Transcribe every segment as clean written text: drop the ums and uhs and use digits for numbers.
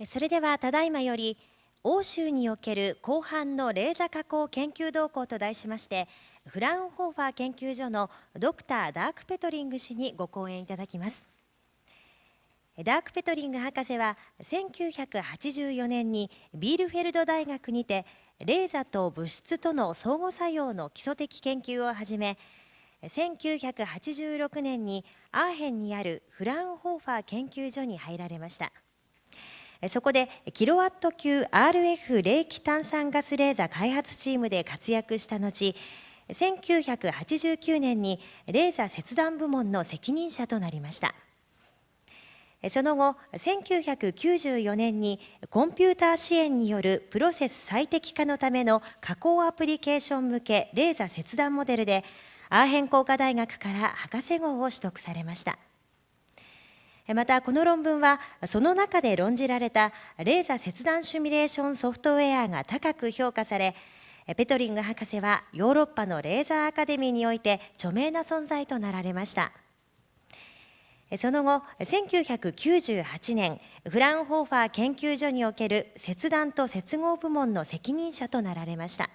それではただいまより欧州における広範のレーザ加工研究動向と題しまして、フラウンホーファー研究所のドクター・ダーク・ペトリング氏にご講演いただきます。ダーク・ペトリング博士は1984年にビールフェルド大学にてレーザと物質との相互作用の基礎的研究を始め、1986年にアーヘンにあるフラウンホーファー研究所に入られました。そこでキロワット級 RF 冷気炭酸ガスレーザ開発チームで活躍した後、1989年にレーザ切断部門の責任者となりました。その後、1994年にコンピューター支援によるプロセス最適化のための加工アプリケーション向けレーザ切断モデルでアーヘン工科大学から博士号を取得されました。またこの論文はその中で論じられたレーザ切断シミュレーションソフトウェアが高く評価され、ペトリング博士はヨーロッパのレーザーアカデミーにおいて著名な存在となられました。その後、1998年、フラウンホーファー研究所における切断と接合部門の責任者となられました。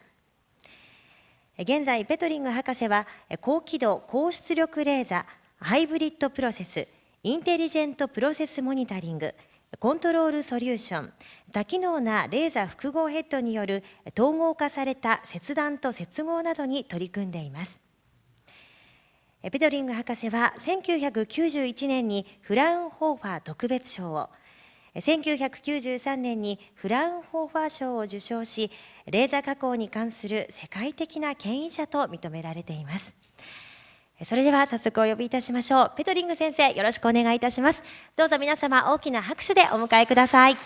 現在、ペトリング博士は高輝度高出力レーザ、ハイブリッドプロセス、インテリジェントプロセスモニタリング、コントロールソリューション、多機能なレーザ複合ヘッドによる統合化された切断と接合などに取り組んでいます。ペトリング博士は1991年にフラウンホーファー特別賞を、1993年にフラウンホーファー賞を受賞し、レーザ加工に関する世界的な牽引者と認められています。それでは早速お呼びいたしましょう。ペトリング先生、よろしくお願いいたします。どうぞ皆様大きな拍手でお迎えください。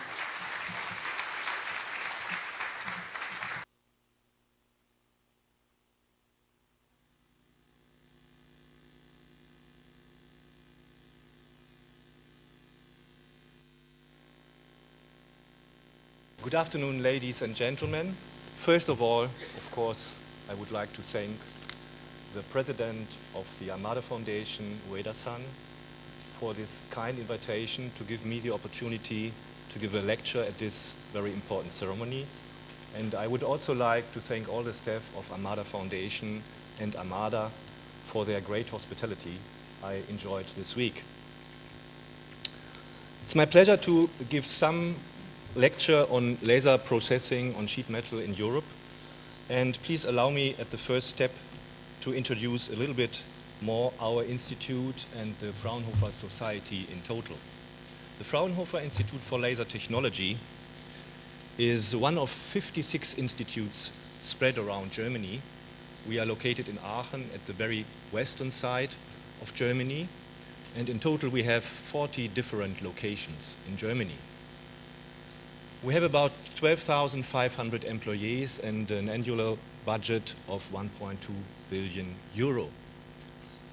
Good afternoon, ladies and gentlemen. First of all, of course, I would like to thank the president of the Amada Foundation, rēza-san, for this kind invitation to give me the opportunity to give a lecture at this very important ceremony. And I would also like to thank all the staff of Amada Foundation and Amada for their great hospitality I enjoyed this week. It's my pleasure to give some lecture on laser processing on sheet metal in Europe. And please allow me at the first step to introduce a little bit more our institute and the Fraunhofer Society in total. The Fraunhofer Institute for Laser Technology is one of 56 institutes spread around Germany. We are located in Aachen at the very western side of Germany, and in total we have 40 different locations in Germany. We have about 12,500 employees and an annual budget of 1.2 billion euro.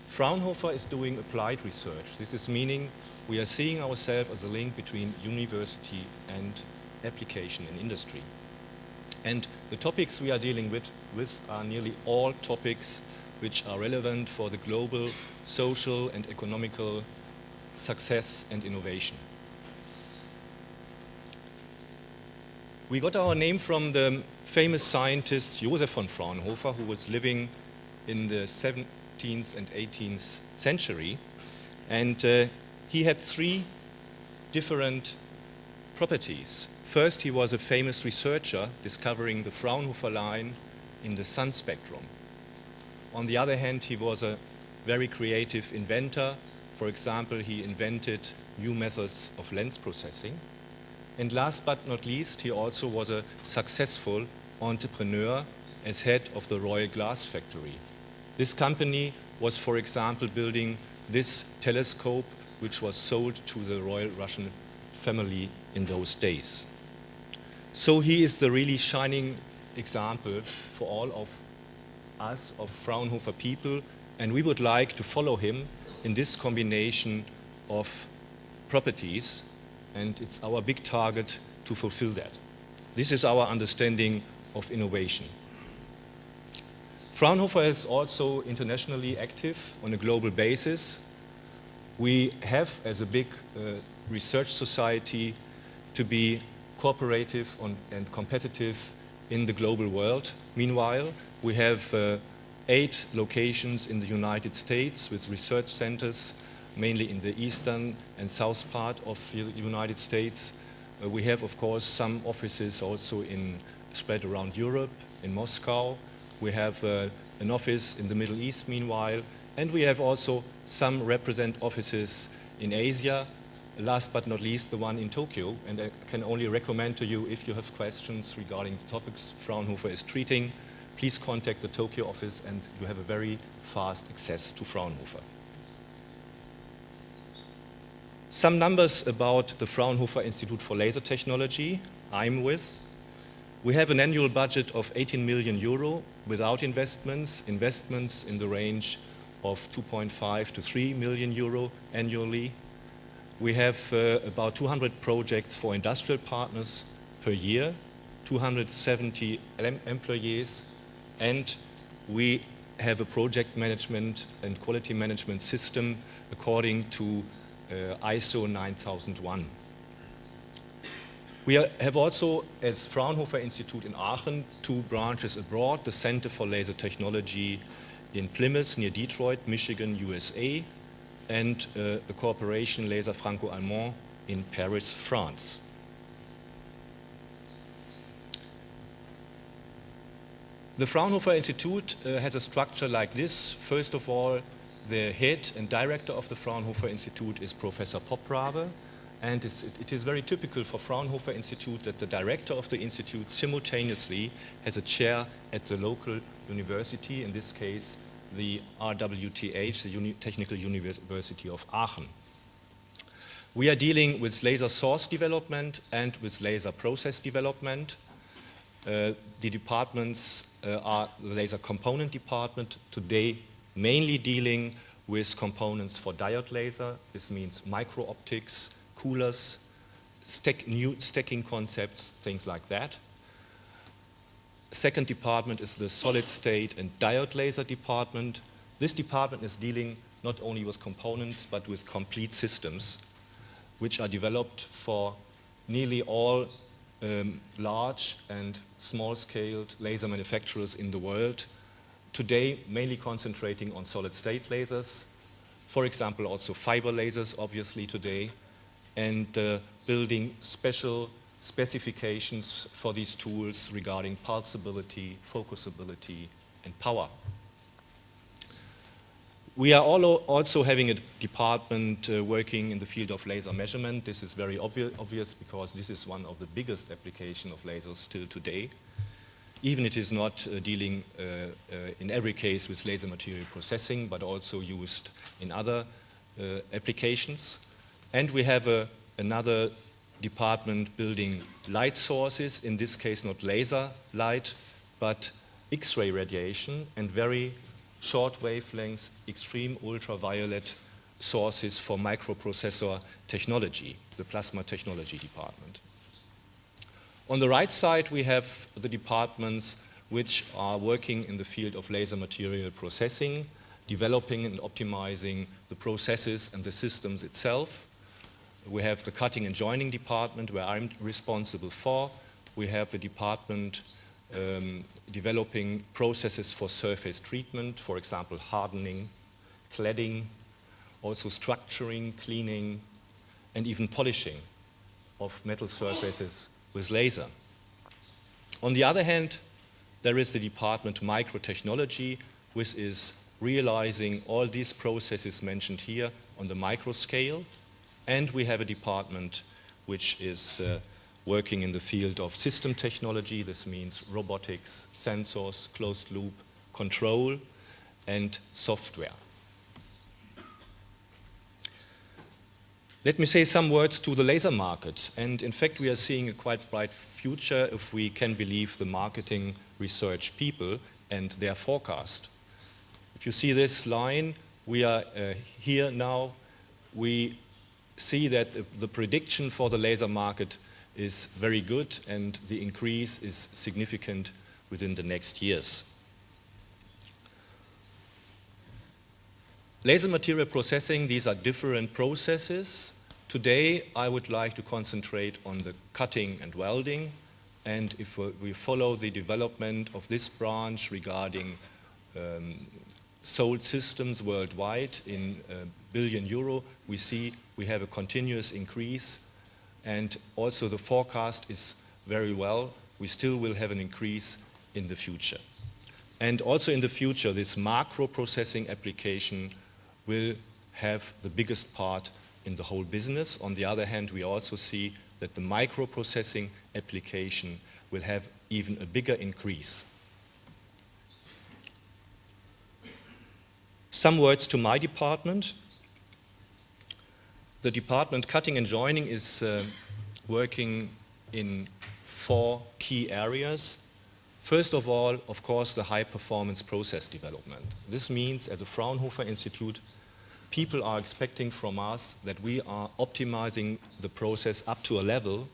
Fraunhofer is doing applied research. This is meaning we are seeing ourselves as a link between university and application in industry. And the topics we are dealing with are nearly all topics which are relevant for the global social and economical success and innovation. We got our name from the famous scientist Joseph von Fraunhofer, who was living in the 17th and 18th century. And he had three different properties. First, he was a famous researcher discovering the Fraunhofer line in the sun spectrum. On the other hand, he was a very creative inventor. For example, he invented new methods of lens processing. And last but not least, he also was a successful entrepreneur as head of the Royal Glass Factory. This company was, for example, building this telescope, which was sold to the Royal Russian family in those days. So he is the really shining example for all of us, of Fraunhofer people, and we would like to follow him in this combination of properties. And it's our big target to fulfill that. This is our understanding of innovation. Fraunhofer is also internationally active on a global basis. We have, as a big research society, to be cooperative and competitive in the global world. Meanwhile, we have 8 locations in the United States with research centers, mainly in the eastern and south part of the United States. We have, of course, some offices also spread around Europe, in Moscow. We have an office in the Middle East, meanwhile, and we have also some represent offices in Asia. Last but not least, the one in Tokyo, and I can only recommend to you, if you have questions regarding the topics Fraunhofer is treating, please contact the Tokyo office and you have a very fast access to Fraunhofer. Some numbers about the Fraunhofer Institute for Laser Technology I'm with. We have an annual budget of 18 million euro without investments in the range of 2.5 to 3 million euro annually. We have about 200 projects for industrial partners per year, 270 employees, and we have a project management and quality management system according to ISO 9001. We have also, as Fraunhofer Institute in Aachen, 2 branches abroad, the Center for Laser Technology in Plymouth, near Detroit, Michigan, USA, and the Corporation Laser Franco-Allemand in Paris, France. The Fraunhofer Institute has a structure like this. First of all, the head and director of the Fraunhofer Institute is Professor Poprave, and it is very typical for Fraunhofer Institute that the director of the institute simultaneously has a chair at the local university, in this case the RWTH, the Technical University of Aachen. We are dealing with laser source development and with laser process development. The departments are the laser component department, today mainly dealing with components for diode laser. This means micro optics, coolers, new stacking concepts, things like that. Second department is the solid state and diode laser department. This department is dealing not only with components but with complete systems, which are developed for nearly all large and small-scaled laser manufacturers in the world. Today, mainly concentrating on solid-state lasers, for example, also fiber lasers, obviously today, and building special specifications for these tools regarding pulsability, focusability, and power. We are also having a department working in the field of laser measurement. This is very obvious because this is one of the biggest applications of lasers still today. Even it is not dealing in every case with laser material processing, but also used in other applications. And we have another department building light sources, in this case not laser light, but X-ray radiation and very short wavelengths, extreme ultraviolet sources for microprocessor technology, the plasma technology department. On the right side, we have the departments which are working in the field of laser material processing, developing and optimizing the processes and the systems itself. We have the cutting and joining department, where I'm responsible for. We have the department developing processes for surface treatment, for example, hardening, cladding, also structuring, cleaning, and even polishing of metal surfaces with laser. On the other hand, there is the department microtechnology, which is realizing all these processes mentioned here on the micro scale. And we have a department which is working in the field of system technology. This means robotics, sensors, closed loop, control, and software. Let me say some words to the laser market. And in fact, we are seeing a quite bright future if we can believe the marketing research people and their forecast. If you see this line, we are here now. We see that the prediction for the laser market is very good and the increase is significant within the next years. Laser material processing, these are different processes Today, I would like to concentrate on the cutting and welding, and if we follow the development of this branch regarding sold systems worldwide in billion euro, we see we have a continuous increase, and also the forecast is very well. We still will have an increase in the future. And also in the future, this macro processing application will have the biggest part in the whole business. On the other hand, we also see that the microprocessing application will have even a bigger increase. Some words to my department. The department Cutting and Joining is working in 4 key areas. First of all, of course, the high-performance process development. This means, as a Fraunhofer Institute, people are expecting from us that we are optimizing the process up to a level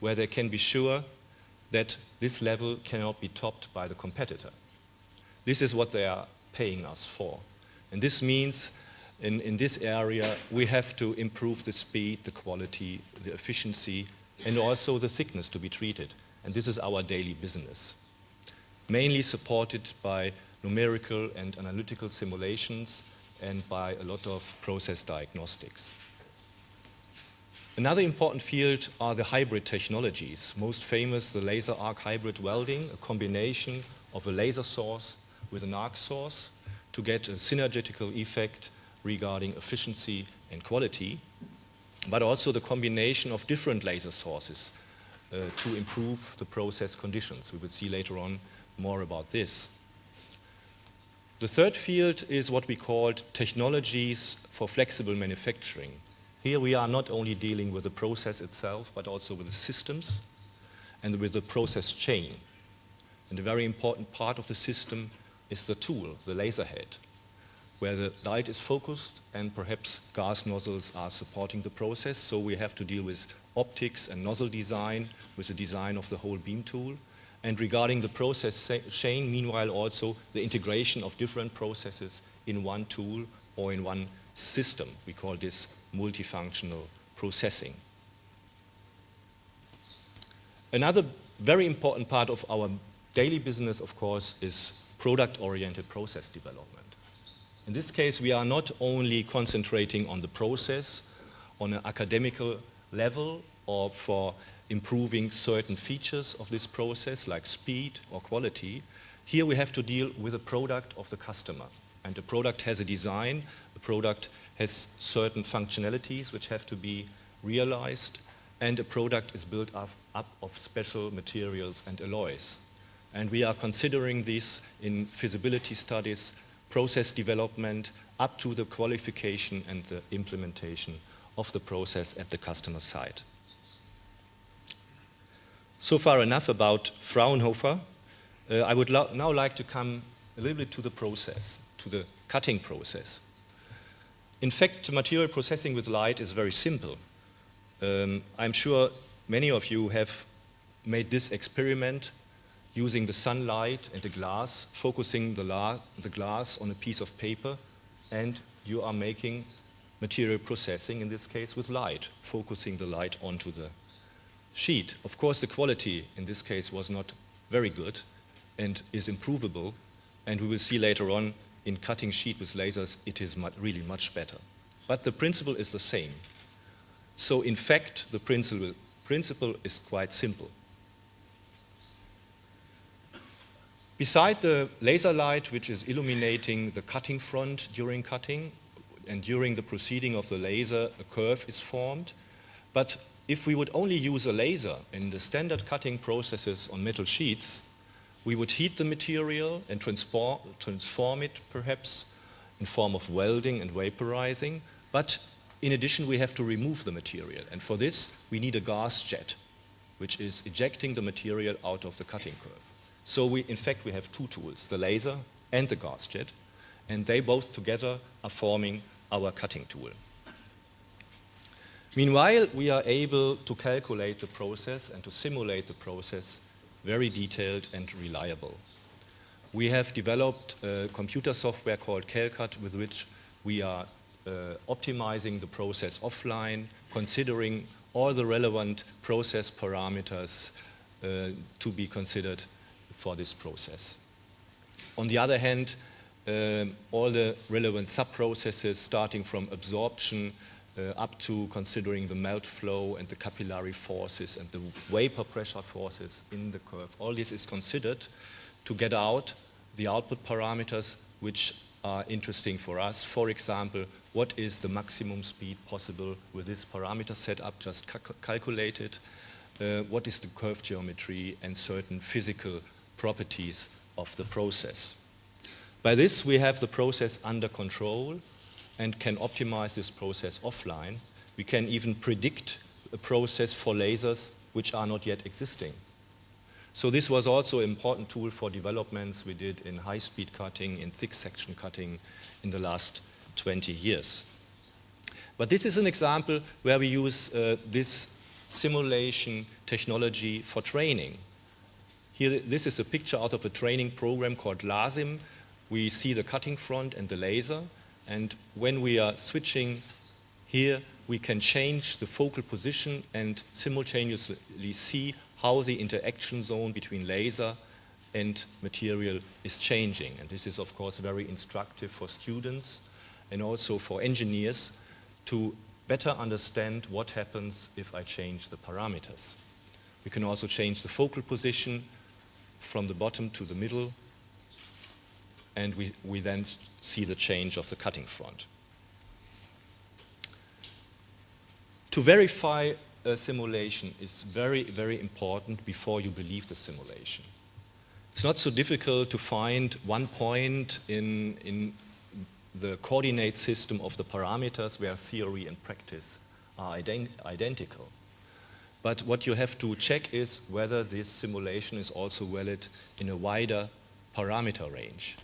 where they can be sure that this level cannot be topped by the competitor. This is what they are paying us for. And this means in this area we have to improve the speed, the quality, the efficiency, and also the thickness to be treated. And this is our daily business, mainly supported by numerical and analytical simulations and by a lot of process diagnostics. Another important field are the hybrid technologies. Most famous, the laser arc hybrid welding, a combination of a laser source with an arc source to get a synergetical effect regarding efficiency and quality, but also the combination of different laser sources to improve the process conditions. We will see later on more about this. The third field is what we called technologies for flexible manufacturing. Here we are not only dealing with the process itself, but also with the systems and with the process chain. And a very important part of the system is the tool, the laser head, where the light is focused and perhaps gas nozzles are supporting the process. So we have to deal with optics and nozzle design, with the design of the whole beam tool. And regarding the process chain, meanwhile also the integration of different processes in one tool or in one system. We call this multifunctional processing. Another very important part of our daily business, of course, is product-oriented process development. In this case, we are not only concentrating on the process on an academical level or for improving certain features of this process like speed or quality. Here we have to deal with a product of the customer. And the product has a design, the product has certain functionalities which have to be realized, and a product is built up of special materials and alloys. And we are considering this in feasibility studies, process development, up to the qualification and the implementation of the process at the customer site. So far enough about Fraunhofer. I would now like to come a little bit to the process, to the cutting process. In fact, material processing with light is very simple. I'm sure many of you have made this experiment using the sunlight and the glass, focusing the glass on a piece of paper, and you are making material processing, in this case with light, focusing the light onto the sheet. Of course, the quality in this case was not very good and is improvable, and we will see later on in cutting sheet with lasers it is really much better. But the principle is the same. So in fact, the principle is quite simple. Beside the laser light, which is illuminating the cutting front during cutting, and during the proceeding of the laser, a curve is formed. But if we would only use a laser in the standard cutting processes on metal sheets, we would heat the material and transform it perhaps in form of welding and vaporizing. But in addition, we have to remove the material. And for this, we need a gas jet, which is ejecting the material out of the cutting curve. So in fact, we have two tools, the laser and the gas jet, and they both together are forming our cutting tool. Meanwhile, we are able to calculate the process and to simulate the process very detailed and reliable. We have developed a computer software called CALCut with which we are optimizing the process offline, considering all the relevant process parameters to be considered for this process. On the other hand, all the relevant sub-processes starting from absorption up to considering the melt flow and the capillary forces and the vapor pressure forces in the curve. All this is considered to get out the output parameters which are interesting for us. For example, what is the maximum speed possible with this parameter setup just calculated? What is the curve geometry and certain physical properties of the process? By this, we have the process under control and can optimize this process offline. We can even predict a process for lasers which are not yet existing. So this was also an important tool for developments we did in high-speed cutting, in thick section cutting in the last 20 years. But this is an example where we use this simulation technology for training. Here, this is a picture out of a training program called LASIM. We see the cutting front and the laser. And when we are switching here, we can change the focal position and simultaneously see how the interaction zone between laser and material is changing. And this is, of course, very instructive for students and also for engineers to better understand what happens if I change the parameters. We can also change the focal position from the bottom to the middle, and we then see the change of the cutting front. To verify a simulation is very, very important before you believe the simulation. It's not so difficult to find one point in the coordinate system of the parameters where theory and practice are identical. But what you have to check is whether this simulation is also valid in a wider parameter range.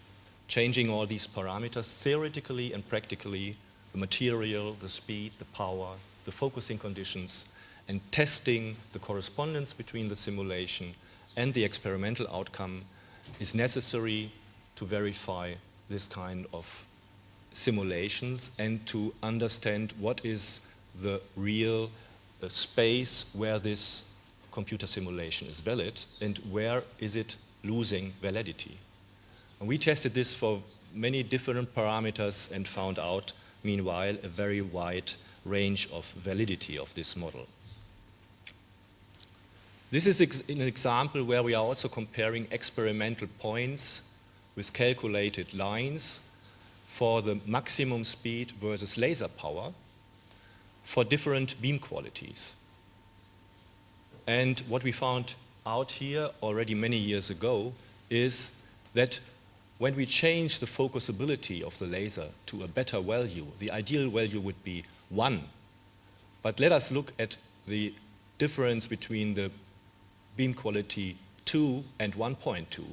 Changing all these parameters theoretically and practically, the material, the speed, the power, the focusing conditions, and testing the correspondence between the simulation and the experimental outcome is necessary to verify this kind of simulations and to understand what is the real space where this computer simulation is valid and where is it losing validity. And we tested this for many different parameters and found out, meanwhile, a very wide range of validity of this model. This is an example where we are also comparing experimental points with calculated lines for the maximum speed versus laser power for different beam qualities. And what we found out here already many years ago is that when we change the focusability of the laser to a better value, the ideal value would be 1. But let us look at the difference between the beam quality 2 and 1.2,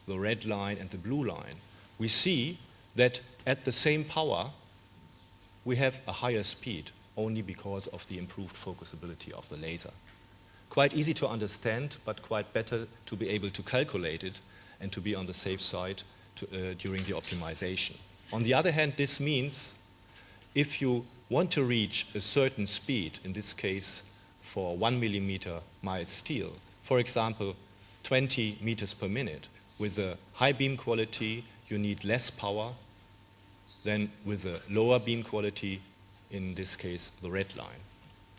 the red line and the blue line. We see that at the same power, we have a higher speed only because of the improved focusability of the laser. Quite easy to understand, but quite better to be able to calculate it and to be on the safe side during the optimization. On the other hand, this means if you want to reach a certain speed, in this case for 1 millimeter mild steel, for example, 20 meters per minute, with a high beam quality, you need less power than with a lower beam quality, in this case, the red line.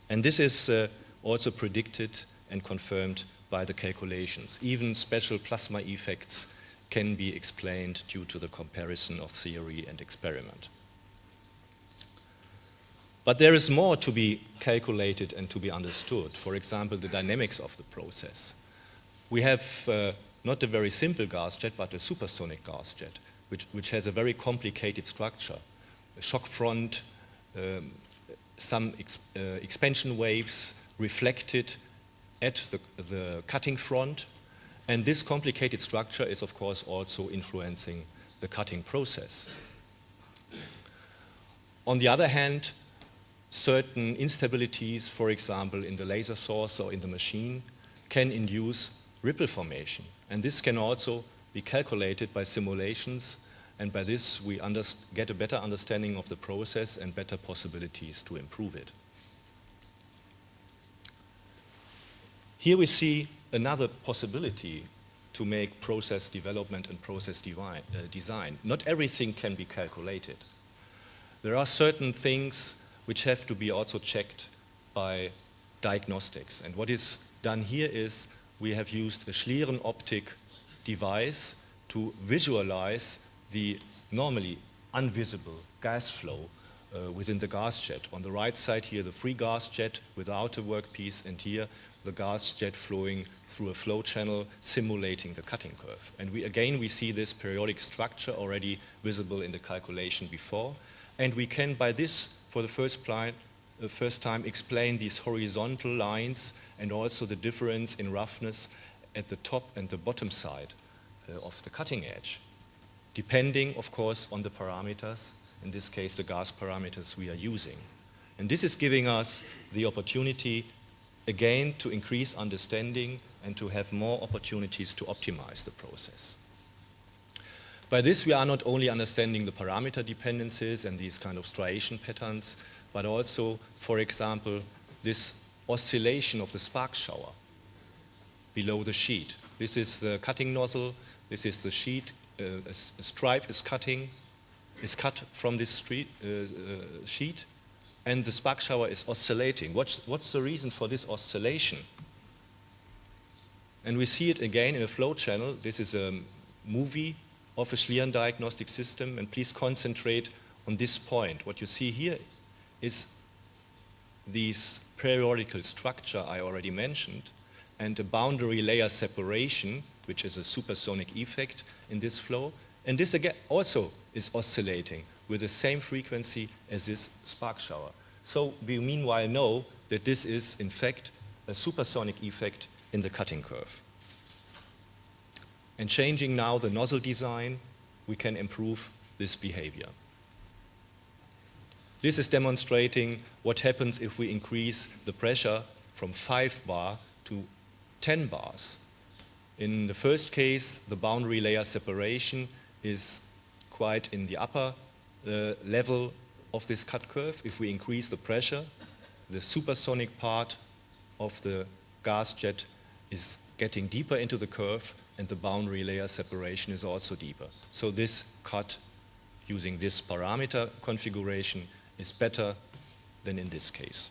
And this is also predicted and confirmed by the calculations. Even special plasma effects can be explained due to the comparison of theory and experiment. But there is more to be calculated and to be understood. For example, the dynamics of the process. We have not a very simple gas jet, but a supersonic gas jet, which has a very complicated structure. A shock front, some expansion waves reflected at the cutting front. And this complicated structure is, of course, also influencing the cutting process. On the other hand, certain instabilities, for example, in the laser source or in the machine, can induce ripple formation. And this can also be calculated by simulations and by this we get a better understanding of the process and better possibilities to improve it. Here we see another possibility to make process development and process design. Not everything can be calculated. There are certain things which have to be also checked by diagnostics. And what is done here is we have used a Schlieren optic device to visualize the normally invisible gas flow within the gas jet. On the right side here, the free gas jet without a workpiece, and here the gas jet flowing through a flow channel simulating the cutting curve. And we see this periodic structure already visible in the calculation before. And we can, by this, for the first time, explain these horizontal lines and also the difference in roughness at the top and the bottom side of the cutting edge, depending, of course, on the parameters, in this case, the gas parameters we are using. And this is giving us the opportunity, again, to increase understanding and to have more opportunities to optimize the process. By this, we are not only understanding the parameter dependencies and these kind of striation patterns, but also, for example, this oscillation of the spark shower below the sheet. This is the cutting nozzle, this is the sheet, a stripe is cut from this sheet, and the spark shower is oscillating. What's the reason for this oscillation? And we see it again in a flow channel. This is a movie of a Schlieren diagnostic system, and please concentrate on this point. What you see here is this periodical structure I already mentioned, and a boundary layer separation, which is a supersonic effect in this flow. And this again also is oscillating with the same frequency as this spark shower. So we meanwhile know that this is in fact a supersonic effect in the cutting curve. And changing now the nozzle design, we can improve this behavior. This is demonstrating what happens if we increase the pressure from 5 bar to 10 bars. In the first case, the boundary layer separation is quite in the upper level of this cut curve. If we increase the pressure, the supersonic part of the gas jet is getting deeper into the curve, and the boundary layer separation is also deeper. So this cut using this parameter configuration is better than in this case.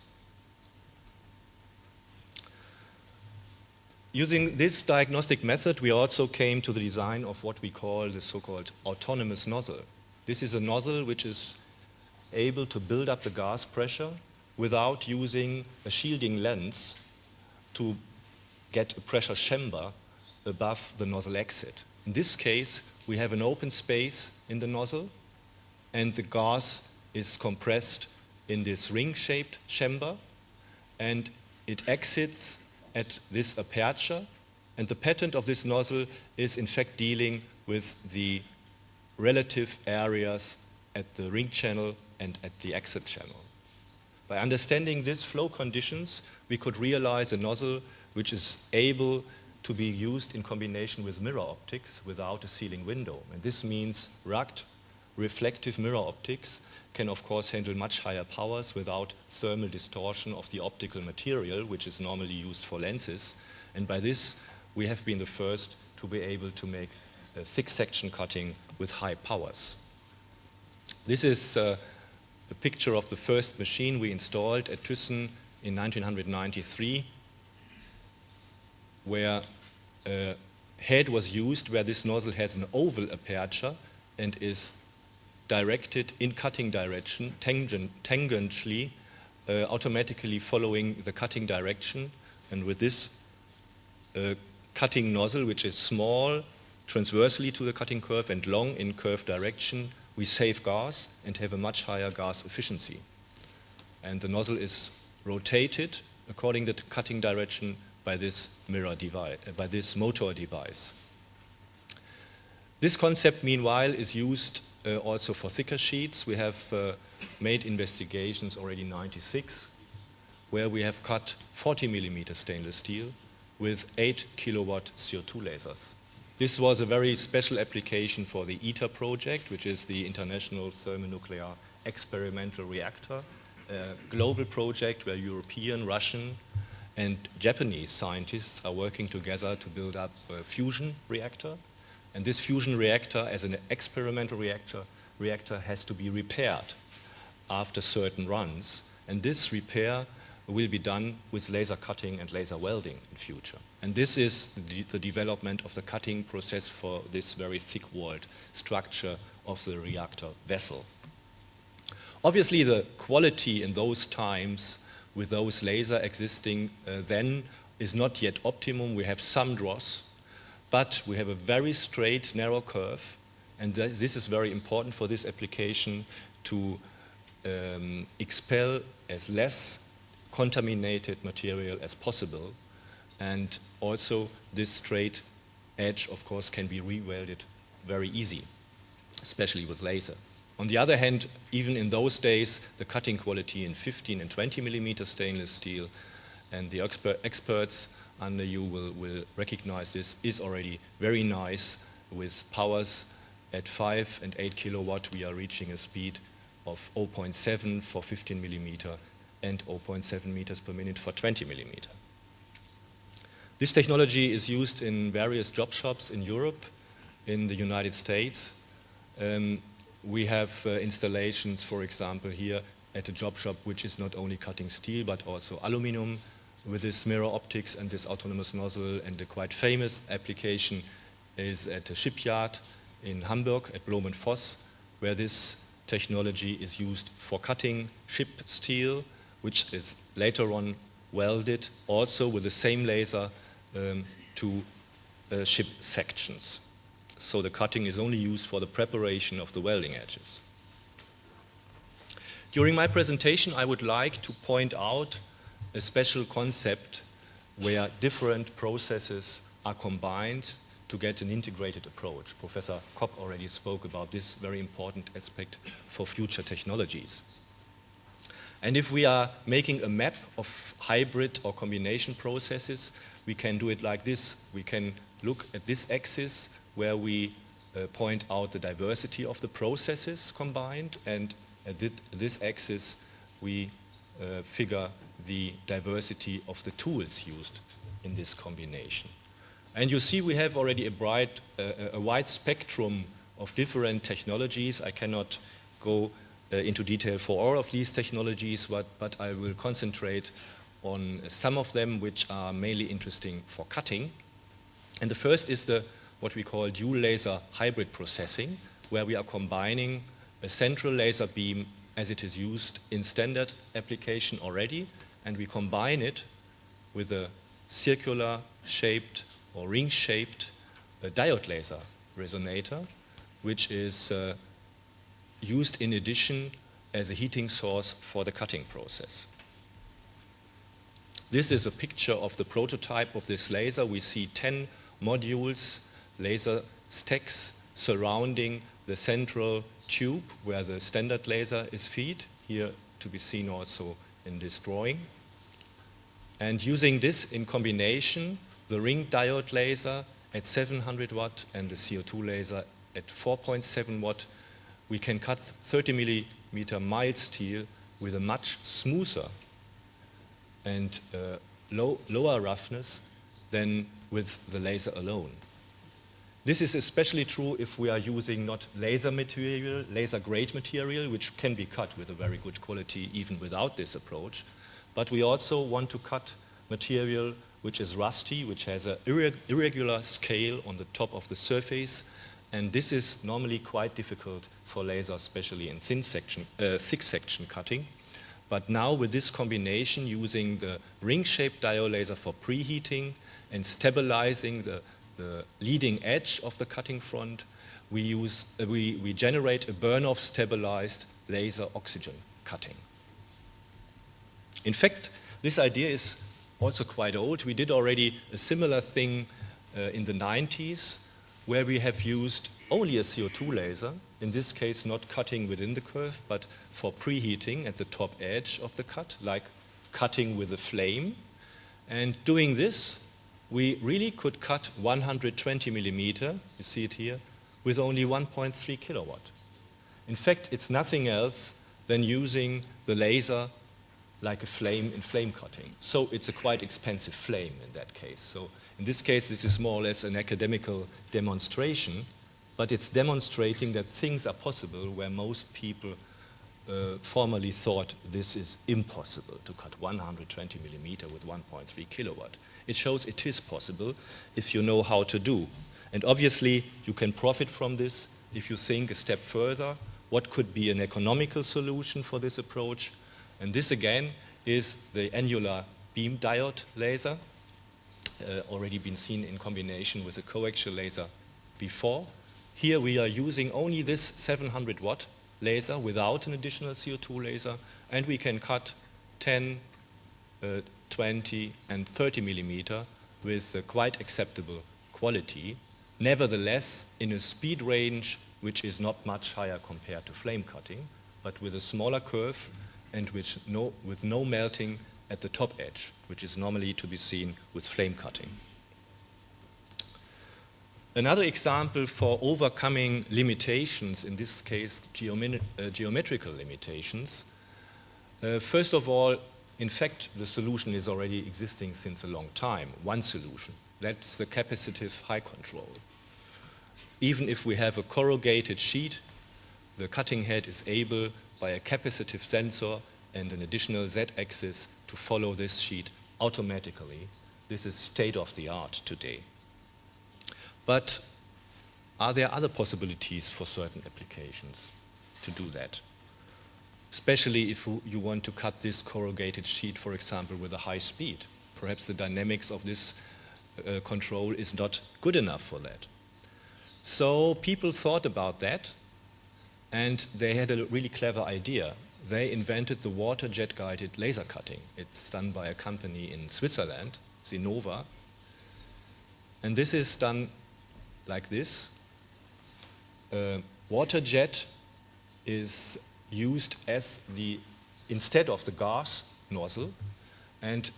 Using this diagnostic method, we also came to the design of what we call the so-called autonomous nozzle. This is a nozzle which is able to build up the gas pressure without using a shielding lens to get a pressure chamber above the nozzle exit. In this case, we have an open space in the nozzle, and the gas is compressed in this ring-shaped chamber, and it exits at this aperture, and the pattern of this nozzle is in fact dealing with the relative areas at the ring channel and at the exit channel. By understanding these flow conditions, we could realize a nozzle which is able to be used in combination with mirror optics without a sealing window. And this means rugged reflective mirror optics can of course handle much higher powers without thermal distortion of the optical material, which is normally used for lenses. And by this, we have been the first to be able to make a thick section cutting with high powers. This is a picture of the first machine we installed at Thyssen in 1993, where a head was used where this nozzle has an oval aperture and is directed in cutting direction, tangentially, automatically following the cutting direction. And with this cutting nozzle, which is small, transversely to the cutting curve and long in curve direction, we save gas and have a much higher gas efficiency. And the nozzle is rotated according to the cutting direction by this mirror device, by this motor device. This concept, meanwhile, is used also for thicker sheets. We have made investigations already in '96, where we have cut 40 millimeter stainless steel with 8 kilowatt CO2 lasers. This was a very special application for the ITER project, which is the International Thermonuclear Experimental Reactor, a global project where European, Russian, and Japanese scientists are working together to build up a fusion reactor. And this fusion reactor, as an experimental reactor has to be repaired after certain runs. And this repair will be done with laser cutting and laser welding in future. And this is the development of the cutting process for this very thick-walled structure of the reactor vessel. Obviously, the quality in those times with those lasers existing then is not yet optimum. We have some dross, but we have a very straight, narrow curve, and this is very important for this application to expel as less contaminated material as possible. And also this straight edge, of course, can be re-welded very easy, especially with laser. On the other hand, even in those days, the cutting quality in 15 and 20 millimeter stainless steel, and the experts under you will recognize this, is already very nice. With powers at 5 and 8 kilowatt, we are reaching a speed of 0.7 for 15 millimeter and 0.7 meters per minute for 20 millimeter. This technology is used in various job shops in Europe, in the United States. We have installations, for example, here at a job shop which is not only cutting steel but also aluminum with this mirror optics and this autonomous nozzle. And the quite famous application is at a shipyard in Hamburg at Blom & Voss, where this technology is used for cutting ship steel, which is later on welded also with the same laser to ship sections. So the cutting is only used for the preparation of the welding edges. During my presentation, I would like to point out a special concept where different processes are combined to get an integrated approach. Professor Kopp already spoke about this very important aspect for future technologies. And if we are making a map of hybrid or combination processes, we can do it like this. We can look at this axis where we point out the diversity of the processes combined, and at this axis we figure the diversity of the tools used in this combination. And you see we have already a wide spectrum of different technologies. I cannot go into detail for all of these technologies, but I will concentrate on some of them which are mainly interesting for cutting. And the first is what we call dual laser hybrid processing, where we are combining a central laser beam as it is used in standard application already, and we combine it with a circular shaped or ring shaped diode laser resonator, which is used in addition as a heating source for the cutting process. This is a picture of the prototype of this laser. We see 10 modules, laser stacks surrounding the central tube where the standard laser is fed, here to be seen also in this drawing. And using this in combination, the ring diode laser at 700 watt and the CO2 laser at 4.7 watt, we can cut 30 millimeter mild steel with a much smoother and lower roughness than with the laser alone. This is especially true if we are using not laser material, laser grade material, which can be cut with a very good quality even without this approach. But we also want to cut material which is rusty, which has an irregular scale on the top of the surface. And this is normally quite difficult for laser, especially in thick section cutting. But now with this combination, using the ring-shaped diode laser for preheating and stabilizing the leading edge of the cutting front, we generate a burn-off stabilized laser oxygen cutting. In fact, this idea is also quite old. We did already a similar thing in the 90s, where we have used only a CO2 laser, in this case not cutting within the curve, but for preheating at the top edge of the cut, like cutting with a flame. And doing this, we really could cut 120 millimeter, you see it here, with only 1.3 kilowatt. In fact, it's nothing else than using the laser like a flame in flame cutting. So it's a quite expensive flame in that case. So in this case, this is more or less an academical demonstration, but it's demonstrating that things are possible where most people formerly thought this is impossible to cut 120 millimeter with 1.3 kilowatt. It shows it is possible if you know how to do. And obviously, you can profit from this if you think a step further. What could be an economical solution for this approach? And this again is the annular beam diode laser, already been seen in combination with a coaxial laser before. Here we are using only this 700 watt laser without an additional CO2 laser, and we can cut 10, 20 and 30 millimeter with a quite acceptable quality. Nevertheless, in a speed range which is not much higher compared to flame cutting, but with a smaller curve and with no melting at the top edge, which is normally to be seen with flame cutting. Another example for overcoming limitations, in this case geometrical limitations. First of all, in fact, the solution is already existing since a long time. One solution, that's the capacitive high control. Even if we have a corrugated sheet, the cutting head is able, by a capacitive sensor and an additional Z-axis, to follow this sheet automatically. This is state of the art today. But are there other possibilities for certain applications to do that? Especially if you want to cut this corrugated sheet, for example, with a high speed. Perhaps the dynamics of this control is not good enough for that. So people thought about that, and they had a really clever idea. They invented the water jet guided laser cutting. It's done by a company in Switzerland, Zinova. And this is done like this. Water jet is used as instead of the gas nozzle, and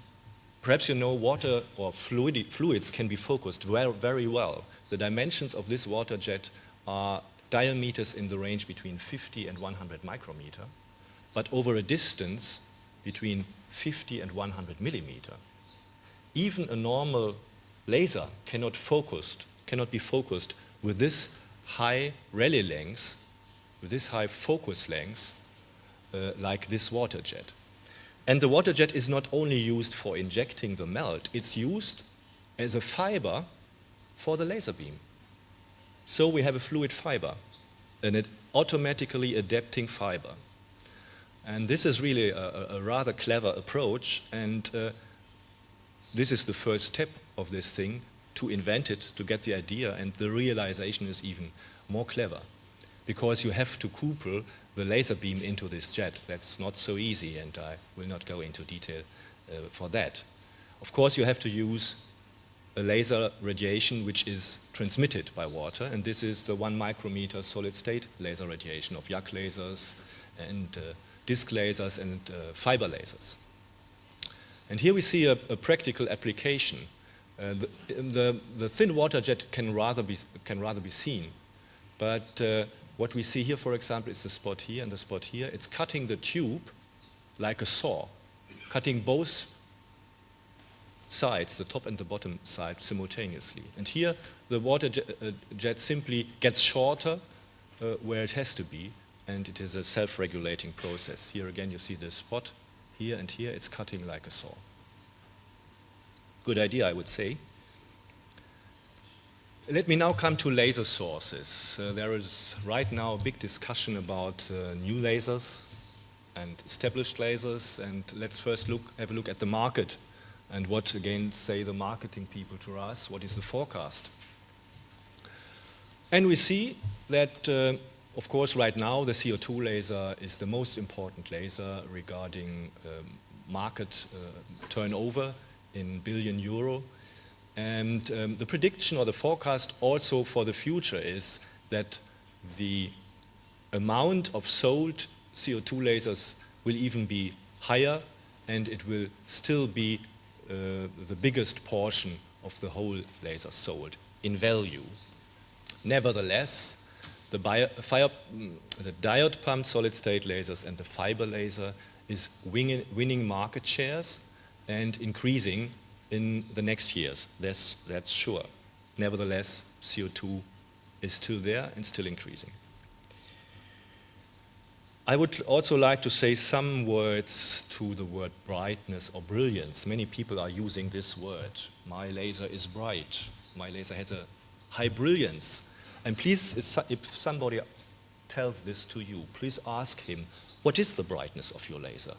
perhaps you know water or fluids can be focused very well. The dimensions of this water jet are diameters in the range between 50 and 100 micrometer, but over a distance between 50 and 100 millimeter. Even a normal laser cannot be focused with this high Rayleigh length, with this high focus length, like this water jet. And the water jet is not only used for injecting the melt, it's used as a fiber for the laser beam. So we have a fluid fiber, an automatically adapting fiber. And this is really a rather clever approach, and this is the first step of this thing, to invent it, to get the idea, and the realization is even more clever, because you have to couple the laser beam into this jet. That's not so easy, and I will not go into detail for that. Of course, you have to use a laser radiation which is transmitted by water, and this is the 1 micrometer solid state laser radiation of YAG lasers and disc lasers and fiber lasers. And here we see a practical application. The thin water jet can rather be seen, but what we see here, for example, is the spot here and the spot here. It's cutting the tube like a saw, cutting both sides, the top and the bottom side, simultaneously. And here the water jet simply gets shorter where it has to be, and it is a self-regulating process. Here again you see the spot here, and here it's cutting like a saw. Good idea, I would say. Let me now come to laser sources. There is right now a big discussion about new lasers and established lasers, and let's first have a look at the market and what, again, say the marketing people to us, what is the forecast? And we see that, of course, right now the CO2 laser is the most important laser regarding market turnover in billion euro. And the prediction or the forecast also for the future is that the amount of sold CO2 lasers will even be higher, and it will still be the biggest portion of the whole laser sold in value. Nevertheless, the diode pumped solid-state lasers and the fiber laser is winning market shares and increasing in the next years. That's sure. Nevertheless, CO2 is still there and still increasing. I would also like to say some words to the word brightness or brilliance. Many people are using this word. My laser is bright. My laser has a high brilliance. And please, if somebody tells this to you, please ask him, what is the brightness of your laser?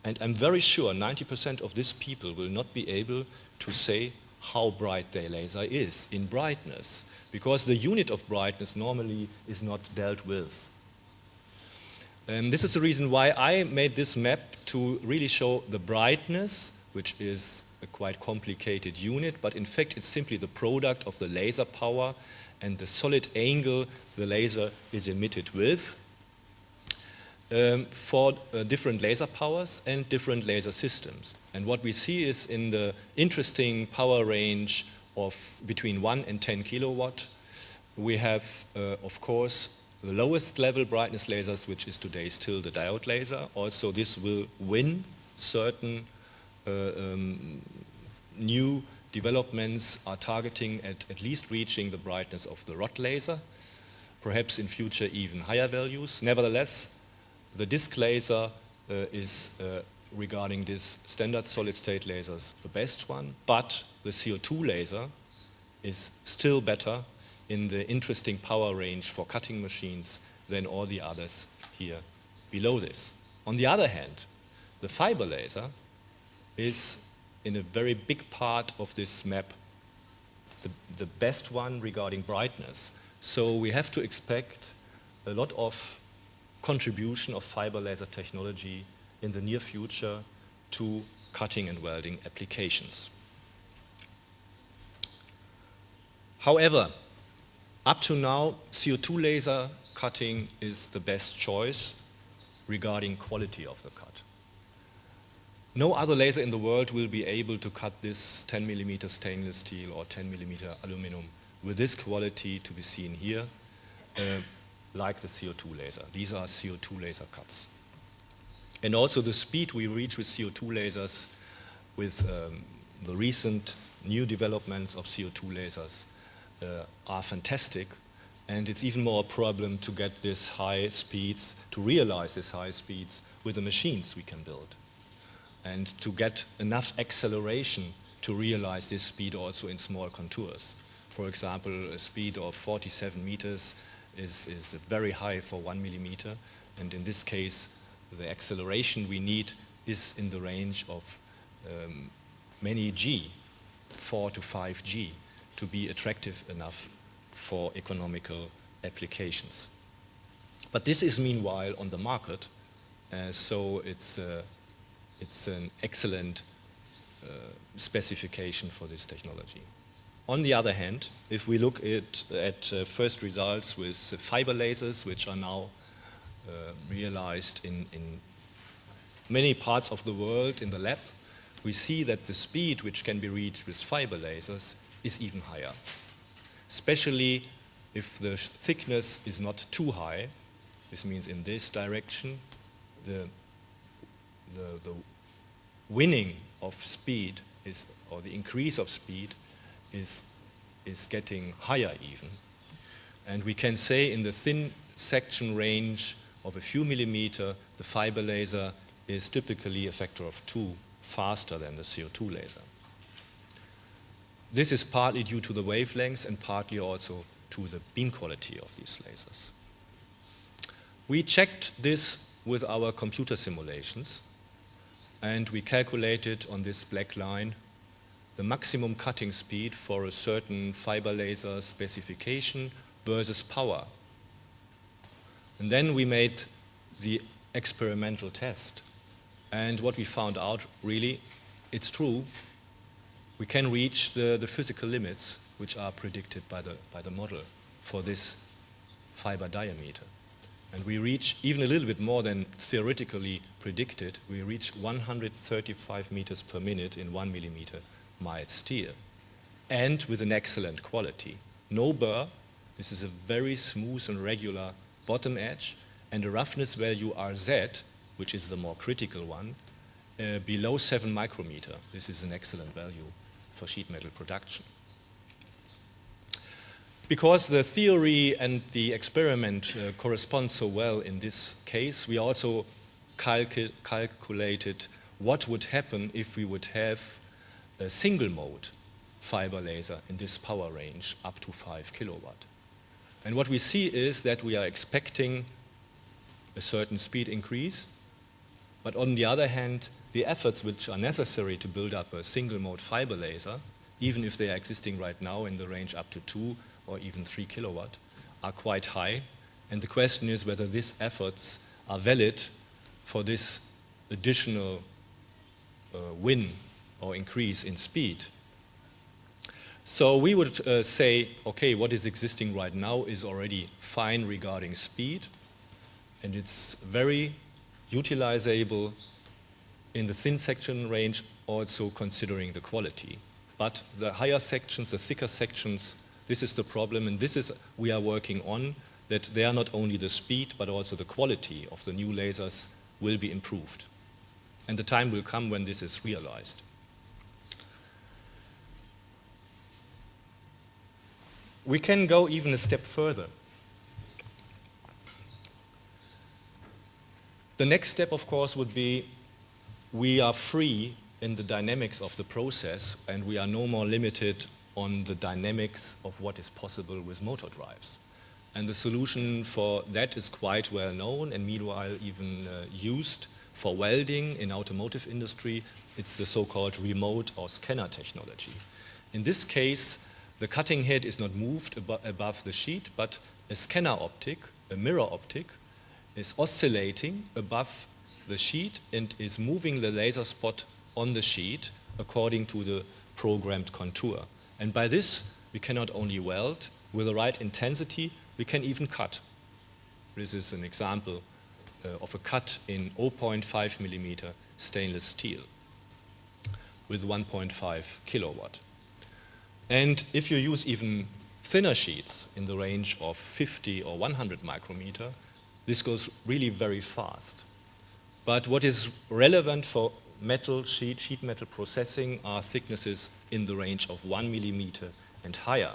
And I'm very sure 90% of these people will not be able to say how bright their laser is in brightness, because the unit of brightness normally is not dealt with. This is the reason why I made this map to really show the brightness, which is a quite complicated unit, but in fact it's simply the product of the laser power and the solid angle the laser is emitted with for different laser powers and different laser systems. And what we see is in the interesting power range of between 1 and 10 kilowatt, we have, of course, the lowest level brightness lasers, which is today still the diode laser. Also, this will win. Certain new developments are targeting at least reaching the brightness of the rod laser, perhaps in future even higher values. Nevertheless, the disc laser is, regarding this standard solid-state lasers, the best one, but the CO2 laser is still better in the interesting power range for cutting machines than all the others here below this. On the other hand, the fiber laser is in a very big part of this map the best one regarding brightness. So we have to expect a lot of contribution of fiber laser technology in the near future to cutting and welding applications. However, up to now, CO2 laser cutting is the best choice regarding quality of the cut. No other laser in the world will be able to cut this 10 millimeter stainless steel or 10 millimeter aluminum with this quality to be seen here, like the CO2 laser. These are CO2 laser cuts. And also the speed we reach with CO2 lasers, with the recent new developments of CO2 lasers, are fantastic, and it's even more a problem to get these high speeds, to realize these high speeds with the machines we can build, and to get enough acceleration to realize this speed also in small contours. For example, a speed of 47 meters is very high for 1 millimeter, and in this case the acceleration we need is in the range of many G, 4 to 5 G, to be attractive enough for economical applications. But this is meanwhile on the market, so it's an excellent specification for this technology. On the other hand, if we look at first results with fiber lasers, which are now realized in many parts of the world in the lab, we see that the speed which can be reached with fiber lasers is even higher, especially if the thickness is not too high. This means in this direction, the winning of speed is, or the increase of speed is getting higher even. And we can say in the thin section range of a few millimeter, the fiber laser is typically a factor of 2 faster than the CO2 laser. This is partly due to the wavelengths and partly also to the beam quality of these lasers. We checked this with our computer simulations, and we calculated on this black line the maximum cutting speed for a certain fiber laser specification versus power. And then we made the experimental test. And what we found out, really, it's true. We can reach the physical limits which are predicted by the model for this fiber diameter. And we reach even a little bit more than theoretically predicted. We reach 135 meters per minute in 1 millimeter mild steel, and with an excellent quality. No burr, this is a very smooth and regular bottom edge, and a roughness value RZ, which is the more critical one, below 7 micrometer. This is an excellent value for sheet metal production. Because the theory and the experiment correspond so well in this case, we also calculated what would happen if we would have a single mode fiber laser in this power range up to 5 kilowatt. And what we see is that we are expecting a certain speed increase, but on the other hand, the efforts which are necessary to build up a single mode fiber laser, even if they are existing right now in the range up to 2 or even 3 kilowatt, are quite high. And the question is whether these efforts are valid for this additional win or increase in speed. So we would say, okay, what is existing right now is already fine regarding speed, and it's very utilizable in the thin section range, also considering the quality. But the higher sections, the thicker sections, this is the problem, and this is we are working on, that they are not only the speed, but also the quality of the new lasers will be improved. And the time will come when this is realized. We can go even a step further. The next step, of course, would be we are free in the dynamics of the process, and we are no more limited on the dynamics of what is possible with motor drives. And the solution for that is quite well known and meanwhile even used for welding in automotive industry. It's the so-called remote or scanner technology. In this case, the cutting head is not moved above the sheet, but a scanner optic, a mirror optic, is oscillating above the sheet and is moving the laser spot on the sheet according to the programmed contour. And by this, we can not only weld with the right intensity, we can even cut. This is an example of a cut in 0.5 millimeter stainless steel with 1.5 kilowatt. And if you use even thinner sheets in the range of 50 or 100 micrometer, this goes really very fast. But what is relevant for metal sheet metal processing are thicknesses in the range of 1 millimeter and higher.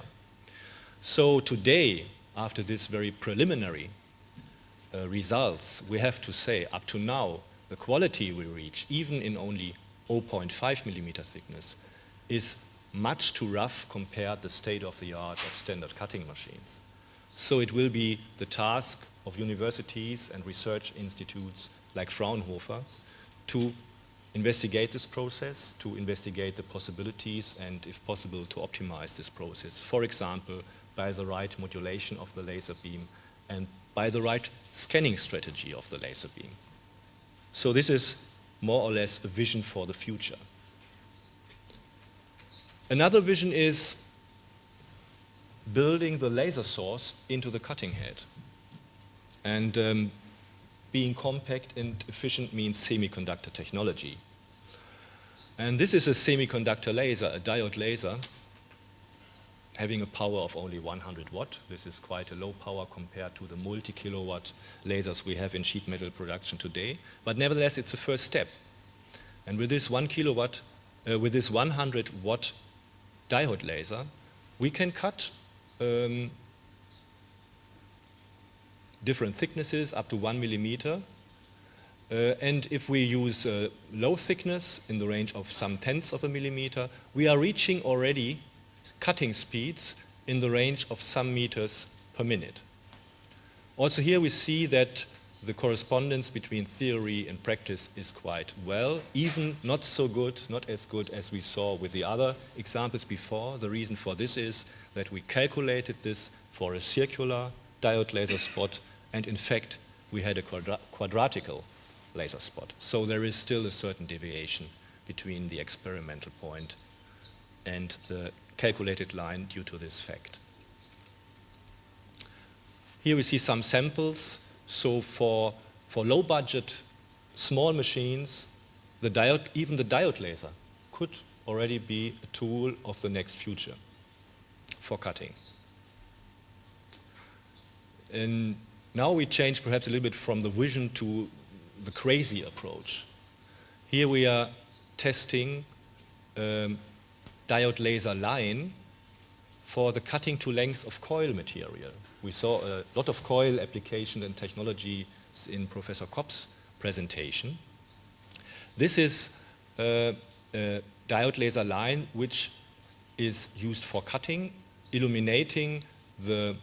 So today, after this very preliminary results, we have to say up to now, the quality we reach, even in only 0.5 millimeter thickness, is much too rough compared to the state of the art of standard cutting machines. So it will be the task of universities and research institutes like Fraunhofer to investigate this process, to investigate the possibilities, and if possible to optimize this process. For example, by the right modulation of the laser beam and by the right scanning strategy of the laser beam. So this is more or less a vision for the future. Another vision is building the laser source into the cutting head. And being compact and efficient means semiconductor technology. And this is a semiconductor laser, a diode laser, having a power of only 100 watt. This is quite a low power compared to the multi-kilowatt lasers we have in sheet metal production today. But nevertheless, it's a first step. And with this 100 watt diode laser, we can cut different thicknesses up to 1 millimeter. And if we use low thickness in the range of some tenths of a millimeter, we are reaching already cutting speeds in the range of some meters per minute. Also here we see that the correspondence between theory and practice is quite well, even not so good, not as good as we saw with the other examples before. The reason for this is that we calculated this for a circular diode laser spot, and in fact we had a quadratical laser spot. So there is still a certain deviation between the experimental point and the calculated line due to this fact. Here we see some samples. So for low budget, small machines, even the diode laser could already be a tool of the next future for cutting. And now we change perhaps a little bit from the vision to the crazy approach. Here we are testing diode laser line for the cutting to length of coil material. We saw a lot of coil application and technologies in Professor Kopp's presentation. This is a diode laser line which is used for cutting, illuminating the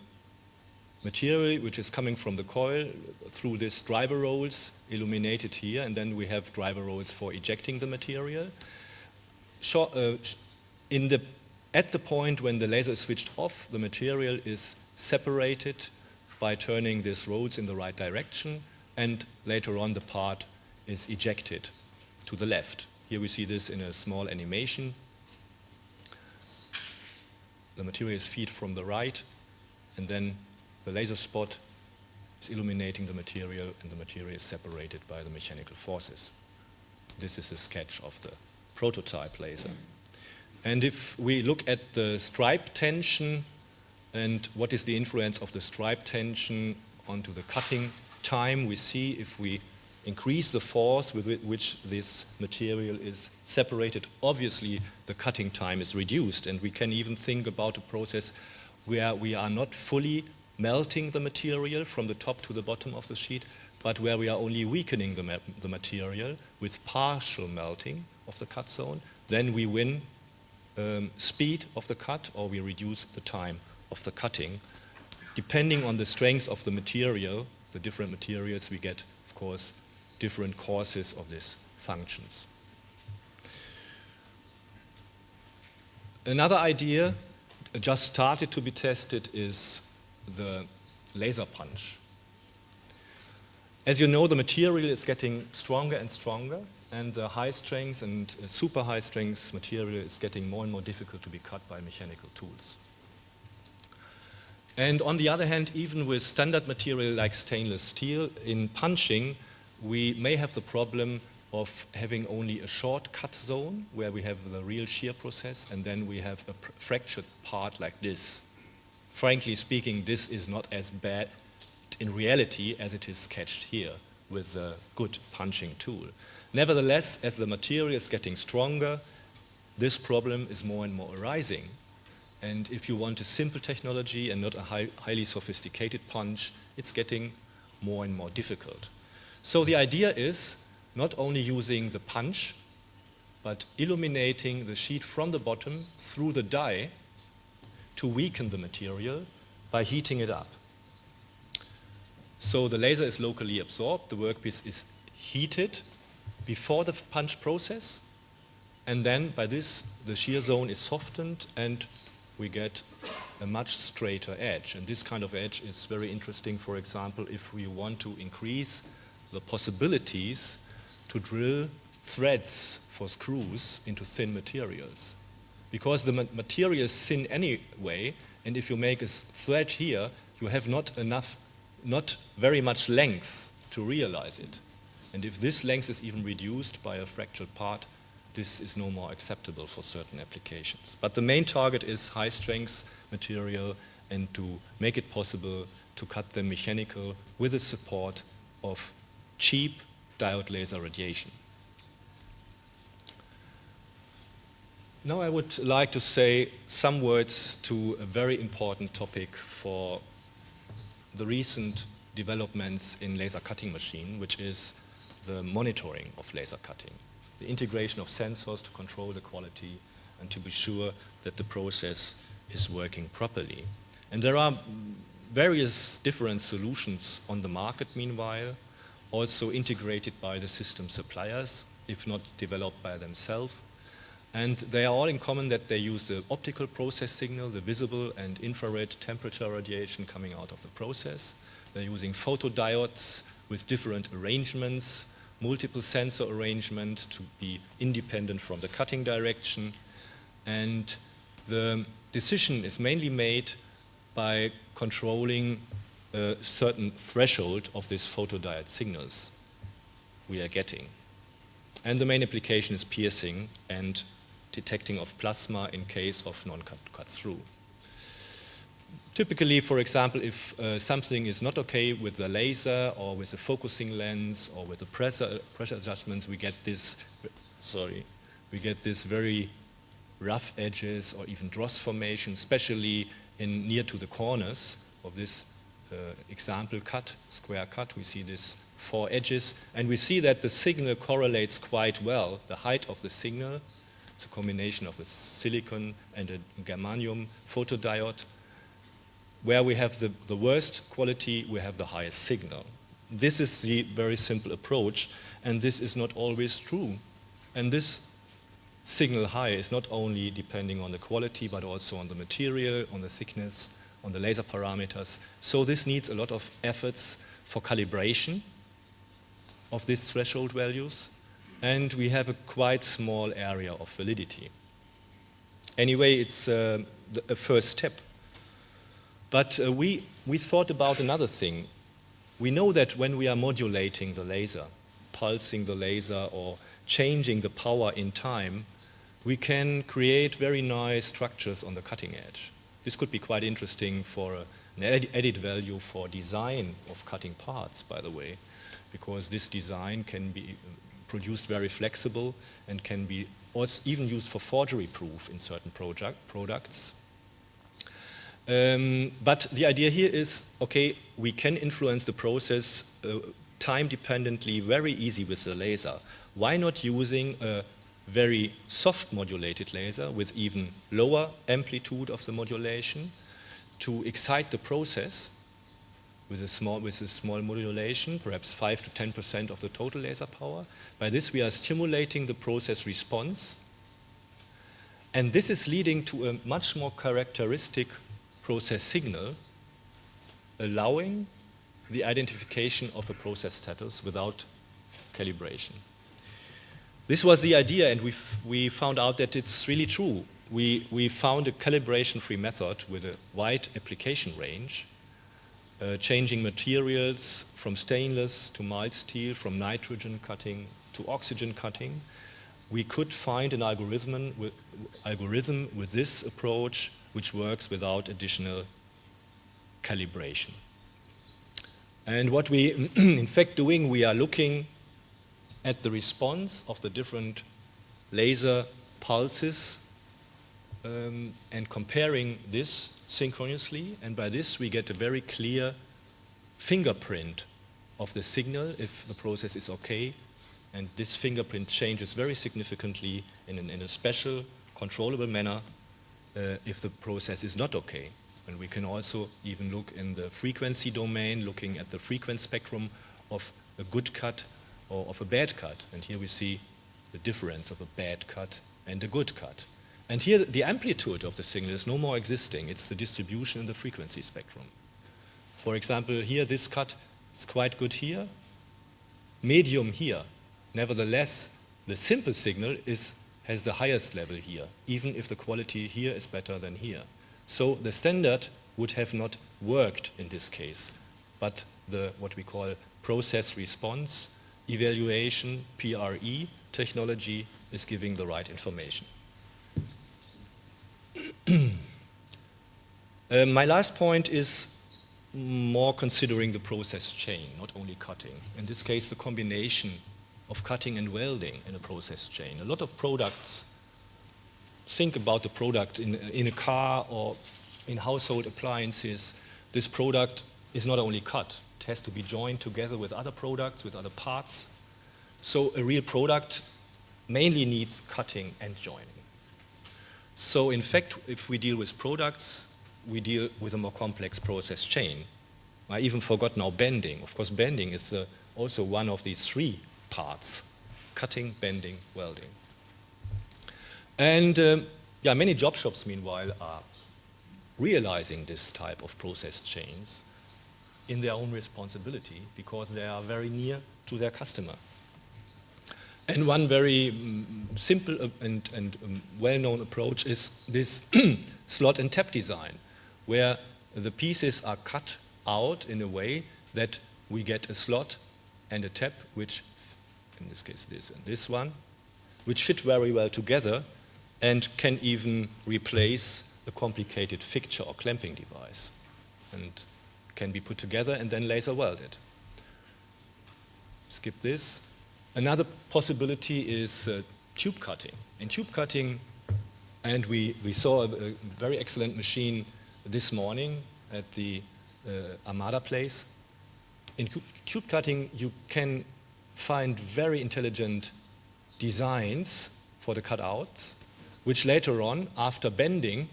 material which is coming from the coil through these driver rolls illuminated here, and then we have driver rolls for ejecting the material. At the point when the laser is switched off, the material is separated by turning these rolls in the right direction, and later on the part is ejected to the left. Here we see this in a small animation. The material is fed from the right, and then the laser spot is illuminating the material, and the material is separated by the mechanical forces. This is a sketch of the prototype laser. And if we look at the stripe tension and what is the influence of the stripe tension onto the cutting time, we see if we increase the force with which this material is separated, obviously the cutting time is reduced, and we can even think about a process where we are not fully melting the material from the top to the bottom of the sheet, but where we are only weakening the material with partial melting of the cut zone. Then we win speed of the cut, or we reduce the time of the cutting. Depending on the strength of the material, the different materials, we get, of course, different causes of these functions. Another idea just started to be tested is the laser punch. As you know, the material is getting stronger and stronger, and the high strength and super high strength material is getting more and more difficult to be cut by mechanical tools. And on the other hand, even with standard material like stainless steel, in punching, we may have the problem of having only a short cut zone where we have the real shear process, and then we have a fractured part like this. Frankly speaking, this is not as bad in reality as it is sketched here with a good punching tool. Nevertheless, as the material is getting stronger, this problem is more and more arising. And if you want a simple technology and not a highly sophisticated punch, it's getting more and more difficult. So the idea is not only using the punch, but illuminating the sheet from the bottom through the die to weaken the material by heating it up. So the laser is locally absorbed, the workpiece is heated before the punch process, and then by this the shear zone is softened and we get a much straighter edge. And this kind of edge is very interesting, for example, if we want to increase the possibilities to drill threads for screws into thin materials. Because the material is thin anyway, and if you make a thread here, you have not very much length to realize it. And if this length is even reduced by a fractured part, this is no more acceptable for certain applications. But the main target is high strength material and to make it possible to cut them mechanical with the support of cheap diode laser radiation. Now I would like to say some words to a very important topic for the recent developments in laser cutting machine, which is the monitoring of laser cutting, the integration of sensors to control the quality and to be sure that the process is working properly. And there are various different solutions on the market meanwhile, also integrated by the system suppliers, if not developed by themselves. And they are all in common that they use the optical process signal, the visible and infrared temperature radiation coming out of the process. They're using photodiodes with different arrangements, multiple sensor arrangement to be independent from the cutting direction. And the decision is mainly made by controlling a certain threshold of these photodiode signals we are getting. And the main application is piercing and detecting of plasma in case of non-cut through. Typically, for example, if something is not okay with the laser or with the focusing lens or with the pressure adjustments, we get this, we get this very rough edges or even dross formation, especially near to the corners of this example cut, square cut. We see this 4 edges, and we see that the signal correlates quite well. The height of the signal, it's a combination of a silicon and a germanium photodiode. Where we have the worst quality, we have the highest signal. This is the very simple approach, and this is not always true. And this signal high is not only depending on the quality, but also on the material, on the thickness, on the laser parameters. So this needs a lot of efforts for calibration of these threshold values, and we have a quite small area of validity. Anyway, it's a first step. But we thought about another thing. We know that when we are modulating the laser, pulsing the laser or changing the power in time, we can create very nice structures on the cutting edge. This could be quite interesting for an added value for design of cutting parts, by the way, because this design can be produced very flexible and can be also even used for forgery proof in certain products. But the idea here is, okay, we can influence the process time-dependently, very easy with the laser. Why not using a very soft modulated laser with even lower amplitude of the modulation to excite the process with a small modulation, perhaps 5 to 10% of the total laser power. By this, we are stimulating the process response. And this is leading to a much more characteristic process signal, allowing the identification of the process status without calibration. This was the idea, and we found out that it's really true. We found a calibration-free method with a wide application range, changing materials from stainless to mild steel, from nitrogen cutting to oxygen cutting. We could find an algorithm with this approach which works without additional calibration. And what we in fact doing, we are looking at the response of the different laser pulses and comparing this synchronously, and by this we get a very clear fingerprint of the signal if the process is okay, and this fingerprint changes very significantly in a special controllable manner if the process is not okay. And we can also even look in the frequency domain, looking at the frequency spectrum of a good cut or of a bad cut. And here we see the difference of a bad cut and a good cut. And here the amplitude of the signal is no more existing. It's the distribution in the frequency spectrum. For example, here this cut is quite good here, medium here. Nevertheless, the simple signal has the highest level here, even if the quality here is better than here. So the standard would have not worked in this case, but the what we call process response evaluation, PRE, technology is giving the right information. My last point is more considering the process chain, not only cutting. In this case, the combination of cutting and welding in a process chain. A lot of products, think about the product in a car or in household appliances. This product is not only cut, it has to be joined together with other products, with other parts. So a real product mainly needs cutting and joining. So in fact, if we deal with products, we deal with a more complex process chain. I even forgot now bending. Of course, bending is also one of these 3 parts: cutting, bending, welding. And many job shops, meanwhile, are realizing this type of process chains in their own responsibility because they are very near to their customer. And one very simple and well-known approach is this slot and tap design, where the pieces are cut out in a way that we get a slot and a tap, which, in this case, this and this one, which fit very well together, and can even replace a complicated fixture or clamping device, and can be put together and then laser welded. Skip this. Another possibility is tube cutting. In tube cutting, and we saw a very excellent machine this morning at the Amada place. In tube cutting, you can find very intelligent designs for the cutouts, which later on, after bending,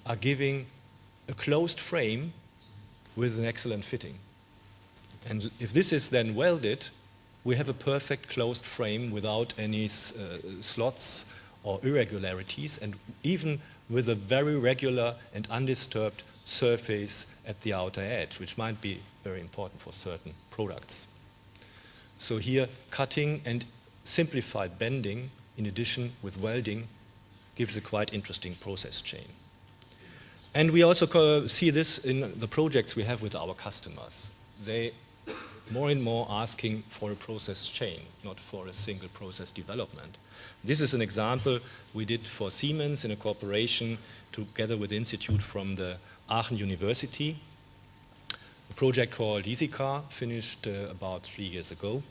are giving a closed frame with an excellent fitting. And if this is then welded, we have a perfect closed frame without any slots or irregularities, and even with a very regular and undisturbed surface at the outer edge, which might be very important for certain products. So here, cutting and simplified bending, in addition with welding, gives a quite interesting process chain. And we also see this in the projects we have with our customers. They more and more asking for a process chain, not for a single process development. This is an example we did for Siemens in a cooperation together with the institute from the Aachen University. A project called EasyCar, finished about 3 years ago,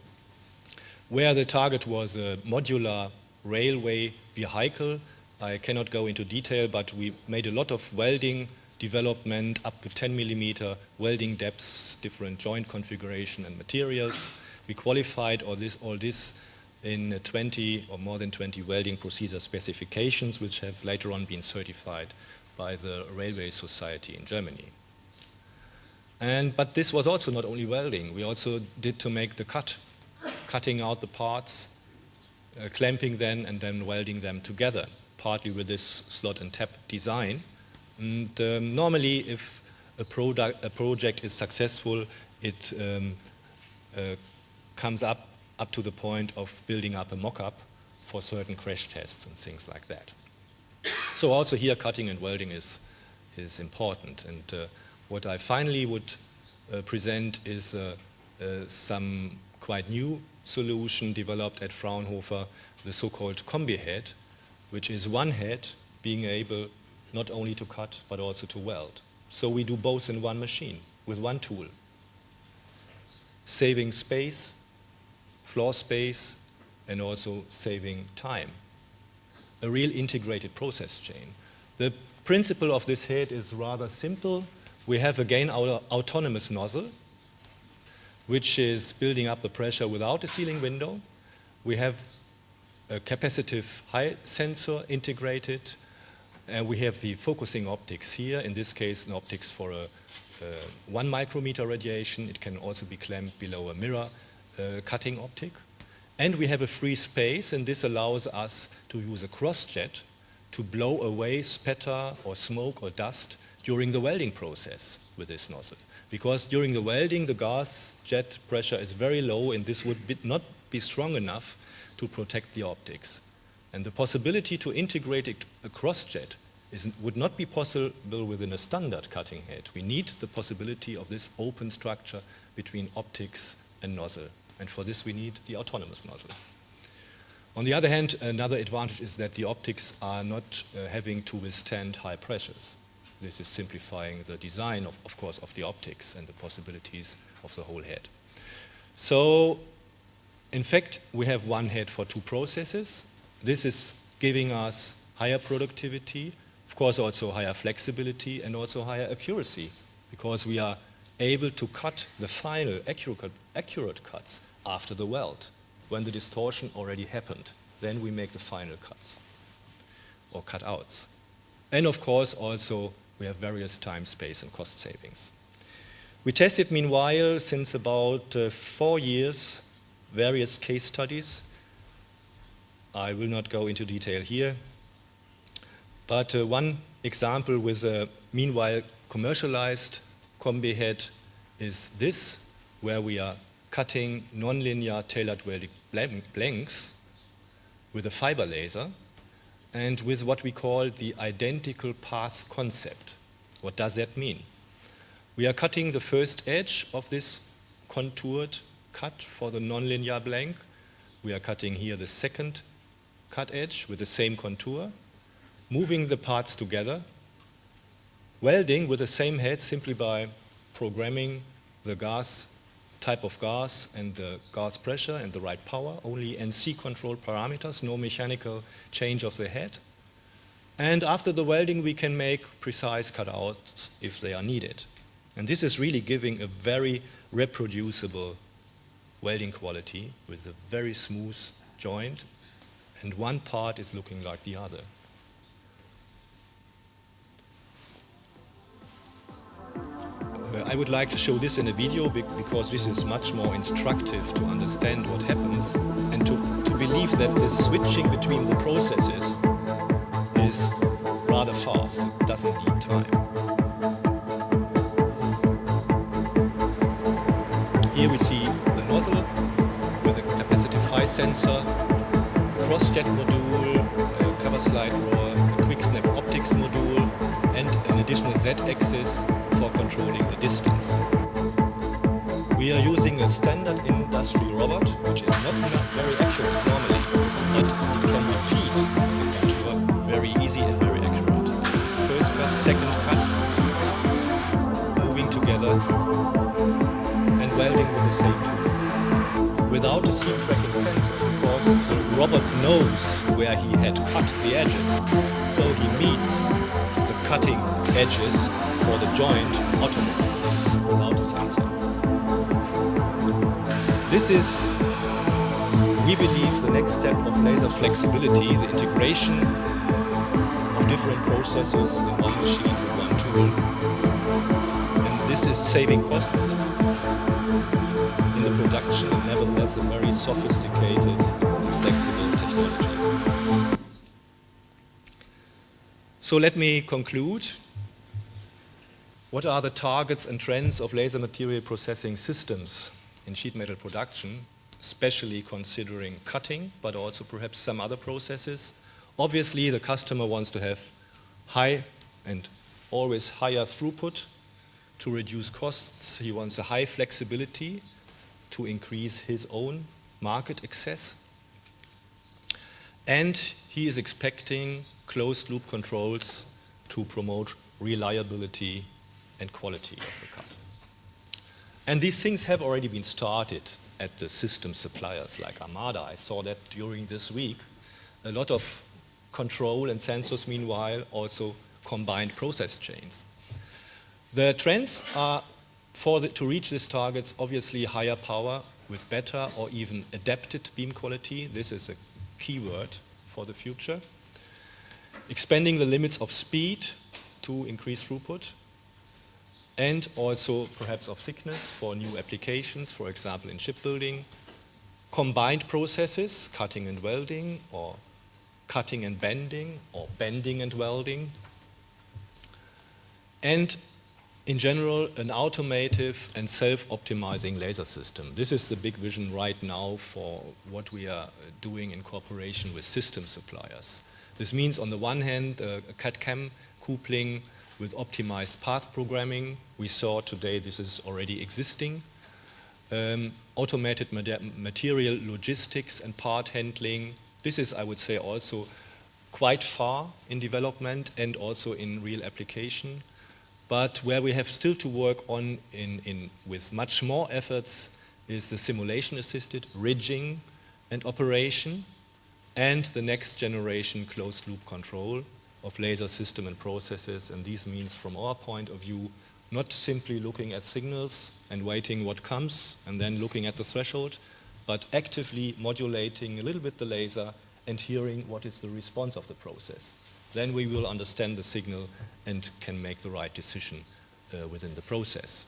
where the target was a modular railway vehicle. I cannot go into detail, but we made a lot of welding development up to 10 millimeter welding depths, different joint configuration and materials. We qualified all this in 20 or more than 20 welding procedure specifications, which have later on been certified by the Railway Society in Germany. But this was also not only welding. We also did to make the cutting out the parts, clamping them, and then welding them together, partly with this slot and tap design. And normally, if a project is successful, it comes up to the point of building up a mock-up for certain crash tests and things like that. So also here, cutting and welding is important. And what I finally would present is some quite new solution developed at Fraunhofer, the so-called combi-head, which is one head being able not only to cut, but also to weld. So we do both in one machine, with one tool, saving space, floor space, and also saving time. A real integrated process chain. The principle of this head is rather simple. We have again our autonomous nozzle, which is building up the pressure without a sealing window. We have a capacitive height sensor integrated, and we have the focusing optics here, in this case an optics for a 1 micrometer radiation. It can also be clamped below a mirror cutting optic. And we have a free space, and this allows us to use a cross-jet to blow away spatter or smoke or dust during the welding process with this nozzle. Because during the welding, the gas jet pressure is very low, and this would not be strong enough to protect the optics. And the possibility to integrate a cross-jet would not be possible within a standard cutting head. We need the possibility of this open structure between optics and nozzle. And for this, we need the autonomous nozzle. On the other hand, another advantage is that the optics are not having to withstand high pressures. This is simplifying the design, of course, of the optics and the possibilities of the whole head. So, in fact, we have one head for two processes. This is giving us higher productivity, of course also higher flexibility and also higher accuracy, because we are able to cut the final accurate cuts after the weld, when the distortion already happened. Then we make the final cuts or cutouts. And of course also we have various time, space and cost savings. We tested meanwhile since about 4 years various case studies. I will not go into detail here, but one example with a meanwhile commercialized combi-head is this, where we are cutting nonlinear tailored welding blanks with a fiber laser and with what we call the identical path concept. What does that mean? We are cutting the first edge of this contoured cut for the nonlinear blank. We are cutting here the second cut edge with the same contour, moving the parts together, welding with the same head simply by programming the gas, type of gas and the gas pressure and the right power, only NC control parameters, no mechanical change of the head. And after the welding we can make precise cutouts if they are needed. And this is really giving a very reproducible welding quality with a very smooth joint, and one part is looking like the other. I would like to show this in a video because this is much more instructive to understand what happens and to believe that the switching between the processes is rather fast. It doesn't need time. Here we see the nozzle with a capacitive high sensor, a cross-jet module, a cover slide roller, a quick snap optics module, and an additional Z-axis for controlling the distance. We are using a standard industrial robot, which is not very accurate normally, but it can repeat the contour very easy and very accurate. First cut, second cut, moving together, and welding with the same tool. Without a seam tracking sensor, because the robot knows where he had cut the edges, so he meets the cutting edges for the joint automatically, without a sensor. This is, we believe, the next step of laser flexibility, the integration of different processes in one machine with one tool. And this is saving costs in the production, and nevertheless a very sophisticated and flexible technology. So let me conclude. What are the targets and trends of laser material processing systems in sheet metal production, especially considering cutting, but also perhaps some other processes? Obviously, the customer wants to have high and always higher throughput to reduce costs. He wants a high flexibility to increase his own market access. And he is expecting closed-loop controls to promote reliability and quality of the cut. And these things have already been started at the system suppliers like Amada. I saw that during this week. A lot of control and sensors, meanwhile, also combined process chains. The trends are, to reach these targets, obviously higher power with better or even adapted beam quality. This is a key word for the future. Expanding the limits of speed to increase throughput, and also perhaps of thickness for new applications, for example in shipbuilding. Combined processes, cutting and welding, or cutting and bending, or bending and welding. And in general, an automative and self-optimizing laser system. This is the big vision right now for what we are doing in cooperation with system suppliers. This means, on the one hand, a CAD-CAM coupling with optimized path programming. We saw today this is already existing. Automated material logistics and part handling. This is, I would say, also quite far in development and also in real application. But where we have still to work on with much more efforts is the simulation-assisted ridging and operation, and the next generation closed-loop control of laser system and processes. And this means, from our point of view, not simply looking at signals and waiting what comes and then looking at the threshold, but actively modulating a little bit the laser and hearing what is the response of the process. Then we will understand the signal and can make the right decision within the process.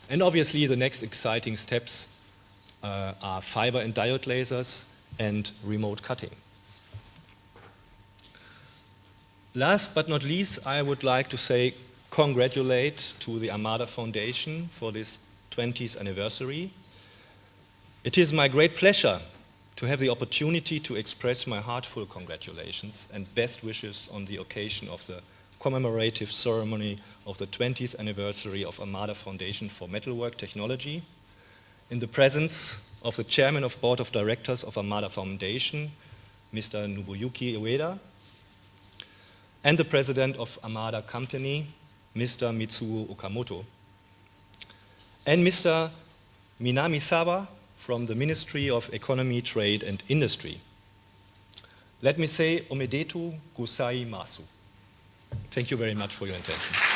And obviously the next exciting steps are fiber and diode lasers and remote cutting. Last but not least, I would like to say congratulate to the Amada Foundation for this 20th anniversary. It is my great pleasure to have the opportunity to express my heartfelt congratulations and best wishes on the occasion of the commemorative ceremony of the 20th anniversary of Amada Foundation for Metalwork Technology, in the presence of the Chairman of Board of Directors of Amada Foundation, Mr. Nobuyuki Ueda, and the president of Amada Company, Mr. Mitsuo Okamoto, and Mr. Minamisawa from the Ministry of Economy, Trade and Industry. Let me say omedetou gozaimasu. Thank you very much for your attention.